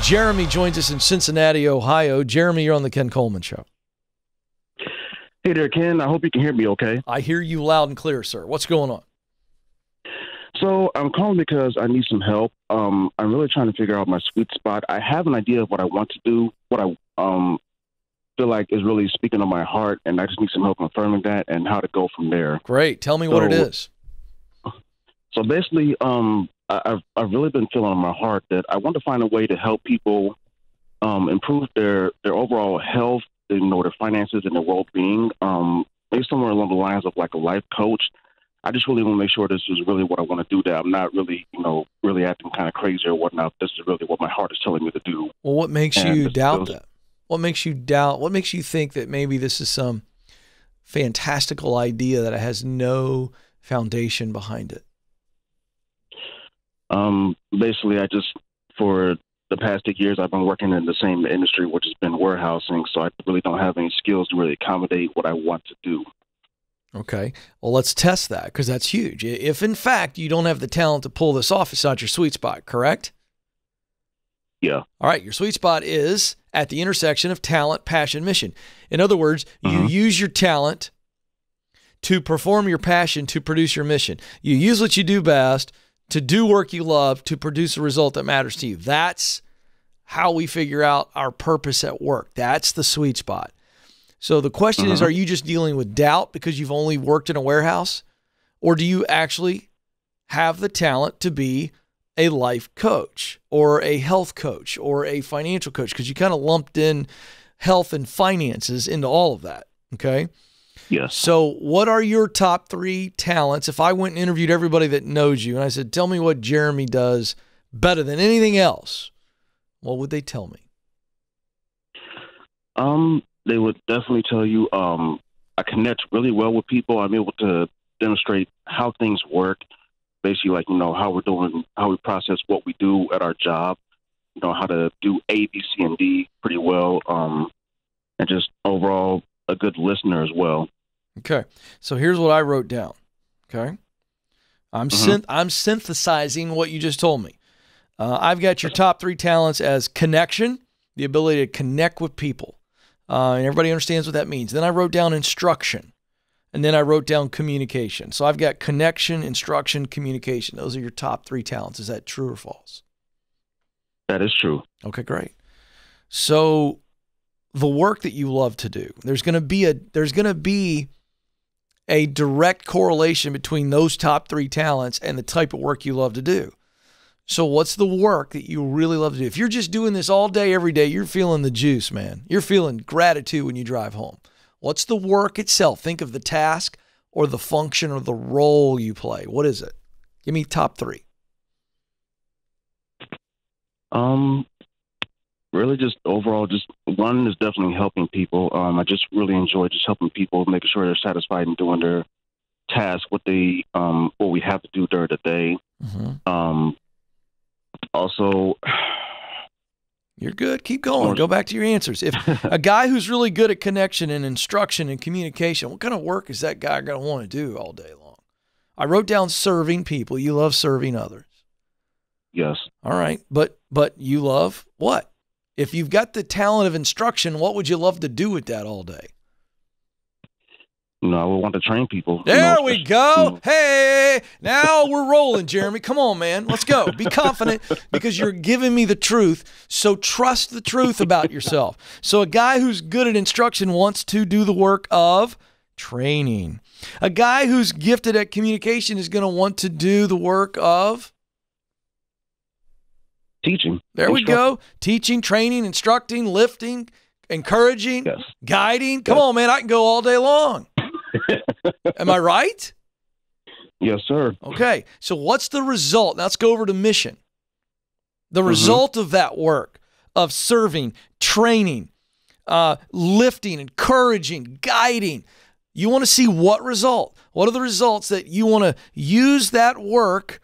Jeremy joins us in Cincinnati, Ohio. Jeremy, you're on the Ken Coleman Show. Hey there, Ken. I hope you can hear me okay. I hear you loud and clear, sir. What's going on? So I'm calling because I need some help. I'm really trying to figure out my sweet spot. I have an idea of what I want to do, what I feel like is really speaking on my heart, and I just need some help confirming that and how to go from there. Great. Tell me what it is. So basically, I've really been feeling on my heart that I want to find a way to help people improve their overall health, their finances, and their well-being. Maybe somewhere along the lines of like a life coach. I just really want to make sure this is really what I want to do, that I'm not really, really acting kind of crazy or whatnot. This is really what my heart is telling me to do. Well, what makes you doubt that? What makes you doubt? What makes you think that maybe this is some fantastical idea that has no foundation behind it? Basically, for the past 8 years, I've been working in the same industry, which has been warehousing, so I really don't have any skills to really accommodate what I want to do. Okay. Well, let's test that, because that's huge. If, in fact, you don't have the talent to pull this off, it's not your sweet spot, correct? Yeah. All right. Your sweet spot is at the intersection of talent, passion, mission. In other words, you use your talent to perform your passion to produce your mission. You use what you do best to do work you love to produce a result that matters to you. That's how we figure out our purpose at work. That's the sweet spot. So the question is, are you just dealing with doubt because you've only worked in a warehouse? Or do you actually have the talent to be a life coach or a health coach or a financial coach? Because you kind of lumped in health and finances into all of that, okay? Yes. So what are your top 3 talents? If I went and interviewed everybody that knows you and I said, tell me what Jeremy does better than anything else, what would they tell me? They would definitely tell you I connect really well with people. I'm able to demonstrate how things work, basically like, how we're doing, how we process what we do at our job, how to do A, B, C, and D pretty well, and just overall a good listener as well. Okay. So here's what I wrote down. Okay. I'm synthesizing what you just told me. I've got your top 3 talents as connection, the ability to connect with people. And everybody understands what that means. Then I wrote down instruction, and then I wrote down communication. So I've got connection, instruction, communication. Those are your top 3 talents. Is that true or false? That is true. Okay, great. So the work that you love to do, there's going to be a direct correlation between those top 3 talents and the type of work you love to do. So what's the work that you really love to do? If you're just doing this all day, every day, you're feeling the juice, man. You're feeling gratitude when you drive home. What's the work itself? Think of the task or the function or the role you play. What is it? Give me top 3. Really just overall, just one is definitely helping people. I just really enjoy just helping people, making sure they're satisfied in doing their task, what we have to do during the day. Also, you're good. Keep going. Go back to your answers. If a guy who's really good at connection and instruction and communication, what kind of work is that guy going to want to do all day long? I wrote down serving people. You love serving others. Yes. All right. But you love what? If you've got the talent of instruction, what would you love to do with that all day? I would want to train people. There we go. Hey, now we're rolling, Jeremy. Come on, man. Let's go. Be confident because you're giving me the truth. So trust the truth about yourself. So a guy who's good at instruction wants to do the work of training. A guy who's gifted at communication is going to want to do the work of teaching. There we go. Teaching, training, instructing, lifting, encouraging, guiding. Come on, man. I can go all day long. Am I right? Yes, sir. Okay. So what's the result? Now let's go over to mission. The result of that work of serving, training, lifting, encouraging, guiding. You want to see what result? What are the results that you want to use that work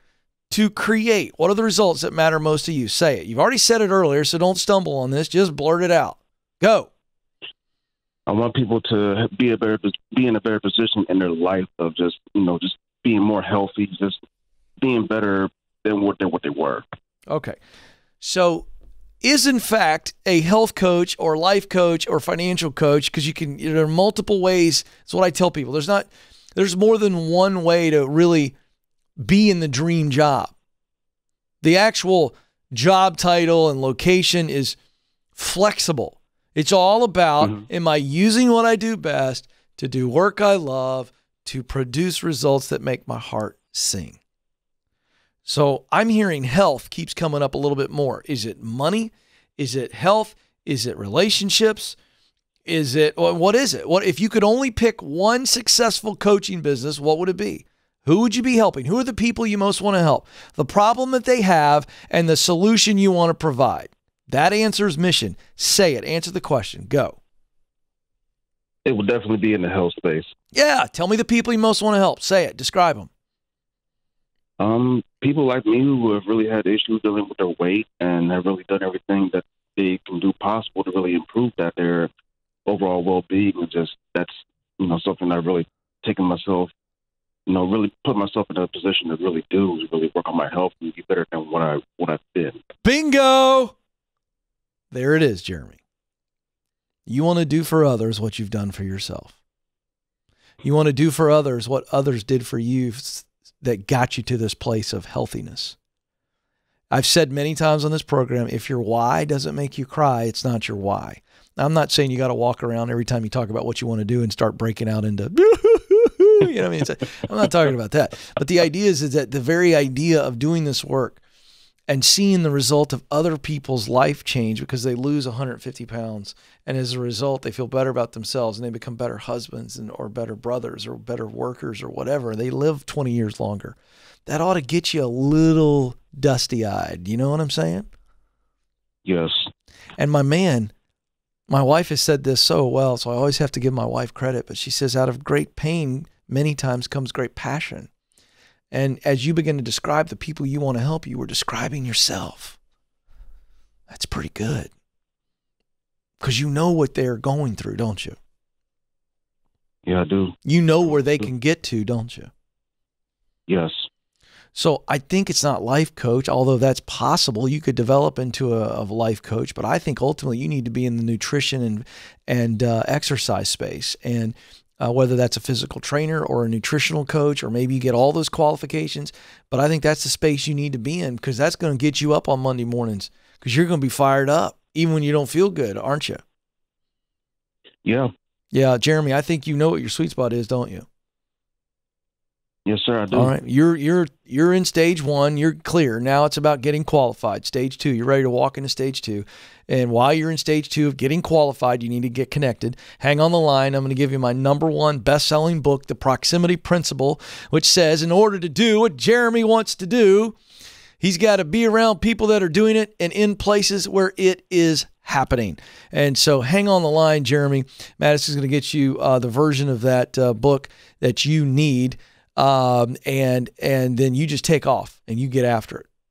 to create? What are the results that matter most to you? Say it. You've already said it earlier, so don't stumble on this. Just blurt it out. Go. I want people to be in a better position in their life of just being more healthy, just being better than what they were. Okay. So is in fact a health coach or life coach or financial coach, because there are multiple ways. That's what I tell people. There's more than one way to really be in the dream job. The actual job title and location is flexible. It's all about, am I using what I do best to do work I love, to produce results that make my heart sing? So I'm hearing health keeps coming up a little bit more. Is it money? Is it health? Is it relationships? Is it, what is it? What if you could only pick one successful coaching business, what would it be? Who would you be helping? Who are the people you most want to help? The problem that they have and the solution you want to provide. That answers mission. Say it. Answer the question. Go. It would definitely be in the health space. Yeah. Tell me the people you most want to help. Say it. Describe them. People like me who have really had issues dealing with their weight and have really done everything that they can do possible to really improve their overall well-being. And just that's something I've really taken myself, really put myself in a position to really do, is really work on my health and be better than what I've been. Bingo! There it is, Jeremy. You want to do for others what you've done for yourself. You want to do for others what others did for you that got you to this place of healthiness. I've said many times on this program, if your why doesn't make you cry, it's not your why. Now, I'm not saying you got to walk around every time you talk about what you want to do and start breaking out into, you know what I mean? I'm not talking about that. But the idea is that the very idea of doing this work and seeing the result of other people's life change because they lose 150 pounds. And as a result, they feel better about themselves and they become better husbands or better brothers or better workers or whatever. They live 20 years longer. That ought to get you a little dusty-eyed. You know what I'm saying? Yes. And my wife has said this so well, so I always have to give my wife credit, but she says out of great pain, many times comes great passion. And as you begin to describe the people you want to help, you were describing yourself. That's pretty good. Because you know what they're going through, don't you? Yeah, I do. You know where they can get to, don't you? Yes. So I think it's not life coach, although that's possible. You could develop into a life coach, but I think ultimately you need to be in the nutrition and exercise space. And whether that's a physical trainer or a nutritional coach, or maybe you get all those qualifications. But I think that's the space you need to be in, because that's going to get you up on Monday mornings, because you're going to be fired up even when you don't feel good, aren't you? Yeah. Yeah, Jeremy, I think you know what your sweet spot is, don't you? Yes, sir, I do. All right. You're in stage 1. You're clear. Now it's about getting qualified. Stage 2, you're ready to walk into stage 2. And while you're in stage 2 of getting qualified, you need to get connected. Hang on the line. I'm going to give you my #1 best-selling book, The Proximity Principle, which says in order to do what Jeremy wants to do, he's got to be around people that are doing it and in places where it is happening. And so hang on the line, Jeremy. Madison's going to get you the version of that book that you need. And then you just take off and you get after it.